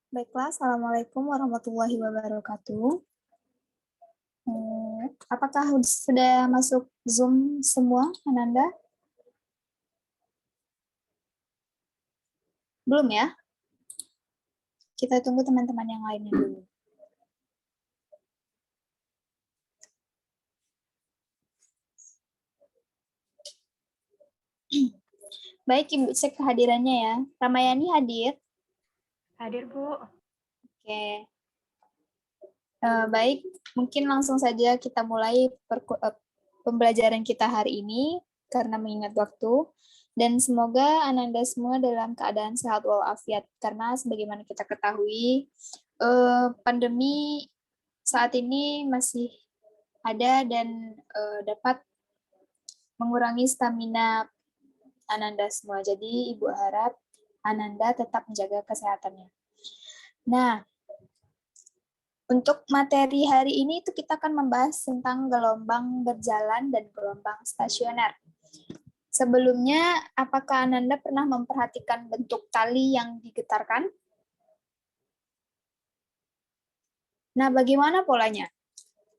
Baiklah, Assalamualaikum warahmatullahi wabarakatuh. Apakah sudah masuk Zoom semua, Ananda? Belum ya? Kita tunggu teman-teman yang lainnya dulu. Baik, Ibu cek kehadirannya ya. Ramayani hadir? Hadir, Bu. Oke. Baik, mungkin langsung saja kita mulai pembelajaran kita hari ini karena mengingat waktu. Dan semoga Ananda semua dalam keadaan sehat walafiat. Karena sebagaimana kita ketahui, pandemi saat ini masih ada dan dapat mengurangi stamina Ananda semua. Jadi Ibu harap Ananda tetap menjaga kesehatannya. Nah, untuk materi hari ini itu kita akan membahas tentang gelombang berjalan dan gelombang stasioner. Sebelumnya, apakah Ananda pernah memperhatikan bentuk tali yang digetarkan? Nah, bagaimana polanya?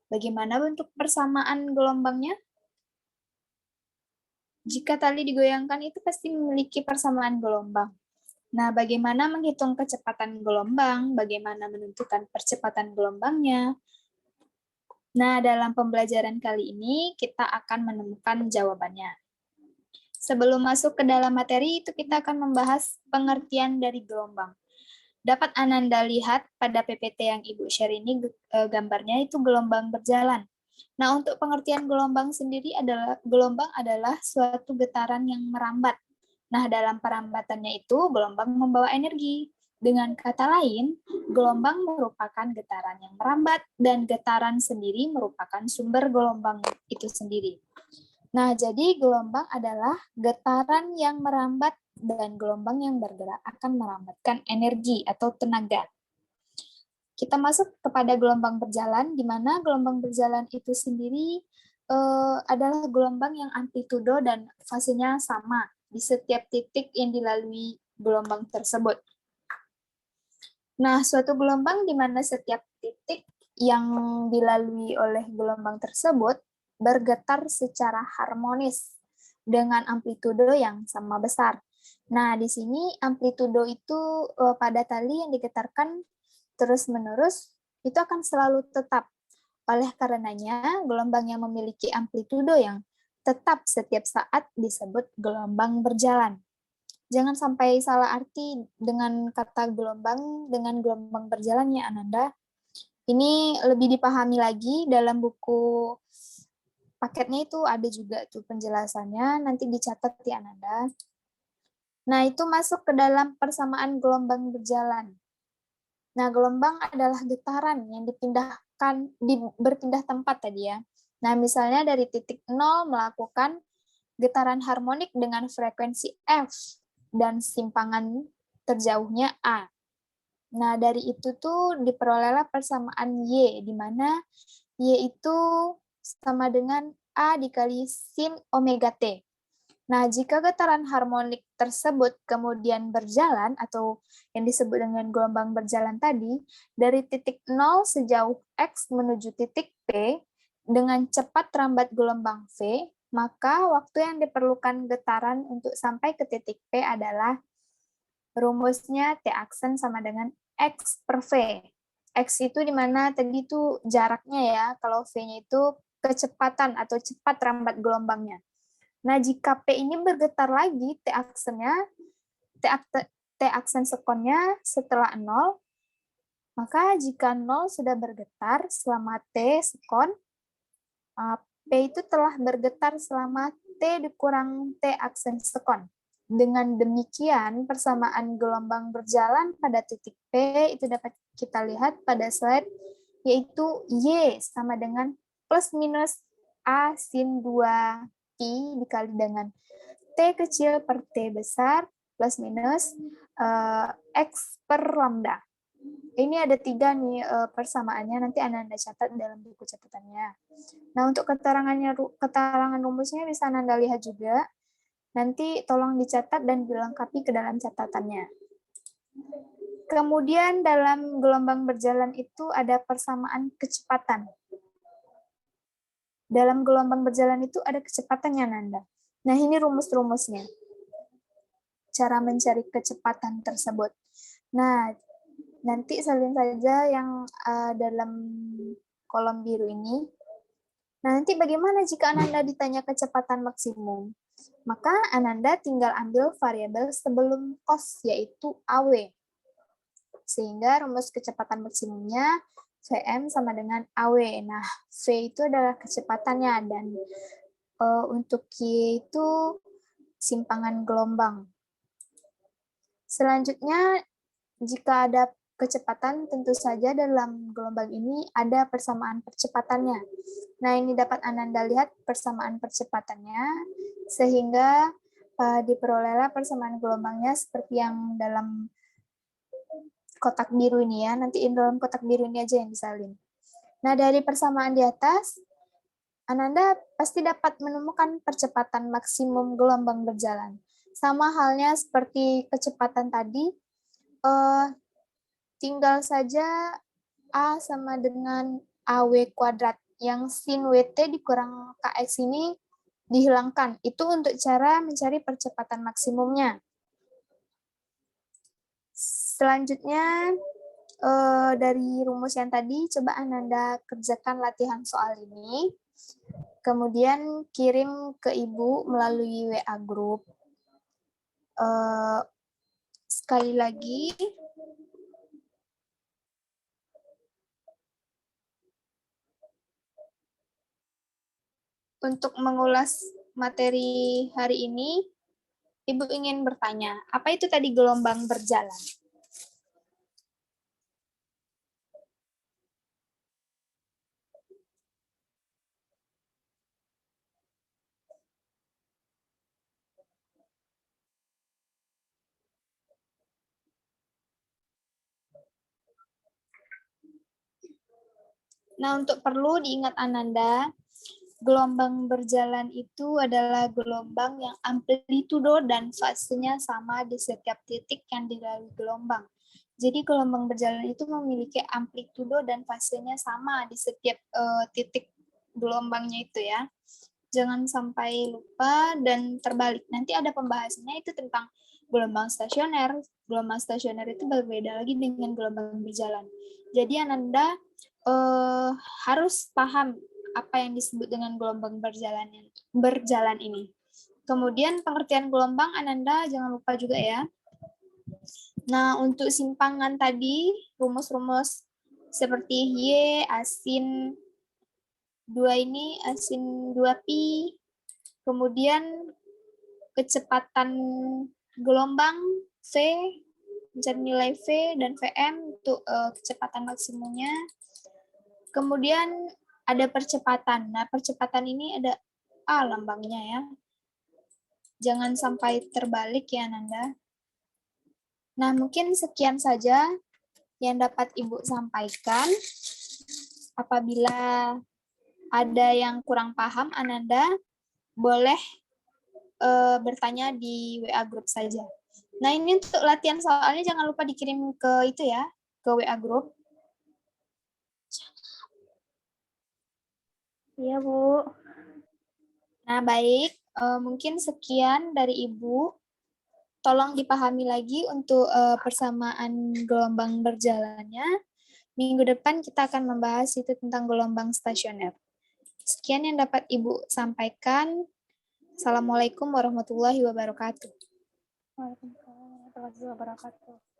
Bagaimana bentuk persamaan gelombangnya? Jika tali digoyangkan itu pasti memiliki persamaan gelombang. Nah, bagaimana menghitung kecepatan gelombang? Bagaimana menentukan percepatan gelombangnya? Nah, dalam pembelajaran kali ini kita akan menemukan jawabannya. Sebelum masuk ke dalam materi, itu kita akan membahas pengertian dari gelombang. Dapat Ananda lihat pada PPT yang Ibu share ini gambarnya itu gelombang berjalan. Nah, untuk pengertian gelombang sendiri gelombang adalah suatu getaran yang merambat. Nah, dalam perambatannya itu gelombang membawa energi. Dengan kata lain, gelombang merupakan getaran yang merambat dan getaran sendiri merupakan sumber gelombang itu sendiri. Nah, jadi gelombang adalah getaran yang merambat dan gelombang yang bergerak akan merambatkan energi atau tenaga. Kita masuk kepada gelombang berjalan, di mana gelombang berjalan itu sendiri adalah gelombang yang amplitudo dan fasenya sama di setiap titik yang dilalui gelombang tersebut. Nah, suatu gelombang di mana setiap titik yang dilalui oleh gelombang tersebut bergetar secara harmonis dengan amplitudo yang sama besar. Nah, di sini amplitudo itu pada tali yang digetarkan terus-menerus itu akan selalu tetap. Oleh karenanya, gelombang yang memiliki amplitudo yang tetap setiap saat disebut gelombang berjalan. Jangan sampai salah arti dengan kata gelombang dengan gelombang berjalan ya Ananda. Ini lebih dipahami lagi dalam buku paketnya itu ada juga tuh penjelasannya, nanti dicatat ya Ananda. Nah, itu masuk ke dalam persamaan gelombang berjalan. Nah, gelombang adalah getaran yang berpindah tempat tadi ya. Nah, misalnya dari titik 0 melakukan getaran harmonik dengan frekuensi F dan simpangan terjauhnya A. Nah, dari itu tuh diperolehlah persamaan Y, di mana Y itu sama dengan A dikali sin omega T. Nah, jika getaran harmonik tersebut kemudian berjalan atau yang disebut dengan gelombang berjalan tadi, dari titik 0 sejauh X menuju titik P dengan cepat rambat gelombang V, maka waktu yang diperlukan getaran untuk sampai ke titik P adalah rumusnya T aksen sama dengan X per V. X itu di mana tadi itu jaraknya ya, kalau V-nya itu kecepatan atau cepat rambat gelombangnya. Nah, jika P ini bergetar lagi, T aksen sekonnya setelah 0, maka jika 0 sudah bergetar selama T sekon, P itu telah bergetar selama T dikurang T aksen sekon. Dengan demikian, persamaan gelombang berjalan pada titik P itu dapat kita lihat pada slide, yaitu Y sama dengan plus minus A sin 2 Pi dikali dengan T kecil per T besar plus minus X per lambda. Ini ada 3 nih persamaannya, nanti Anda catat dalam buku catatannya. Nah, untuk keterangan rumusnya bisa Anda lihat juga. Nanti tolong dicatat dan dilengkapi ke dalam catatannya. Kemudian dalam gelombang berjalan itu ada persamaan kecepatan. Dalam gelombang berjalan itu ada kecepatannya, Nanda. Nah, ini rumus-rumusnya. Cara mencari kecepatan tersebut. Nah, nanti salin saja yang dalam kolom biru ini. Nah, nanti bagaimana jika Ananda ditanya kecepatan maksimum? Maka Ananda tinggal ambil variabel sebelum cos, yaitu AW. Sehingga rumus kecepatan maksimumnya Vm sama dengan AW. Nah, V itu adalah kecepatannya, dan untuk Y itu simpangan gelombang. Selanjutnya, jika ada kecepatan, tentu saja dalam gelombang ini ada persamaan percepatannya. Nah, ini dapat Ananda lihat persamaan percepatannya, sehingga diperolehlah persamaan gelombangnya seperti yang dalam kotak biru ini ya. Nanti dalam kotak biru ini aja yang disalin. Nah, dari persamaan di atas, Ananda pasti dapat menemukan percepatan maksimum gelombang berjalan. Sama halnya seperti kecepatan tadi, tinggal saja A sama dengan AW kuadrat, yang sin WT dikurang KX ini dihilangkan. Itu untuk cara mencari percepatan maksimumnya. Selanjutnya, dari rumus yang tadi, coba Ananda kerjakan latihan soal ini. Kemudian kirim ke Ibu melalui WA Group. Sekali lagi, untuk mengulas materi hari ini, Ibu ingin bertanya, apa itu tadi gelombang berjalan? Nah, untuk perlu diingat Ananda, gelombang berjalan itu adalah gelombang yang amplitudo dan fasenya sama di setiap titik yang dilalui gelombang. Jadi gelombang berjalan itu memiliki amplitudo dan fasenya sama di setiap titik gelombangnya itu ya. Jangan sampai lupa dan terbalik. Nanti ada pembahasannya itu tentang gelombang stasioner. Gelombang stasioner itu berbeda lagi dengan gelombang berjalan. Jadi Ananda harus paham apa yang disebut dengan gelombang berjalan ini. Kemudian pengertian gelombang Ananda jangan lupa juga ya. Nah, untuk simpangan tadi, rumus-rumus seperti Y, asin 2 ini, asin 2pi, kemudian kecepatan gelombang V, mencari nilai V dan Vm untuk kecepatan maksimumnya. Kemudian ada percepatan. Nah, percepatan ini ada A lambangnya ya. Jangan sampai terbalik ya, Nanda. Nah, mungkin sekian saja yang dapat Ibu sampaikan. Apabila ada yang kurang paham, Ananda boleh bertanya di WA group saja. Nah, ini untuk latihan soalnya jangan lupa dikirim ke itu ya, ke WA group. Iya, Bu. Nah, baik. Mungkin sekian dari Ibu. Tolong dipahami lagi untuk persamaan gelombang berjalannya. Minggu depan kita akan membahas itu tentang gelombang stasioner. Sekian yang dapat Ibu sampaikan. Assalamualaikum warahmatullahi wabarakatuh. Waalaikumsalam warahmatullahi wabarakatuh.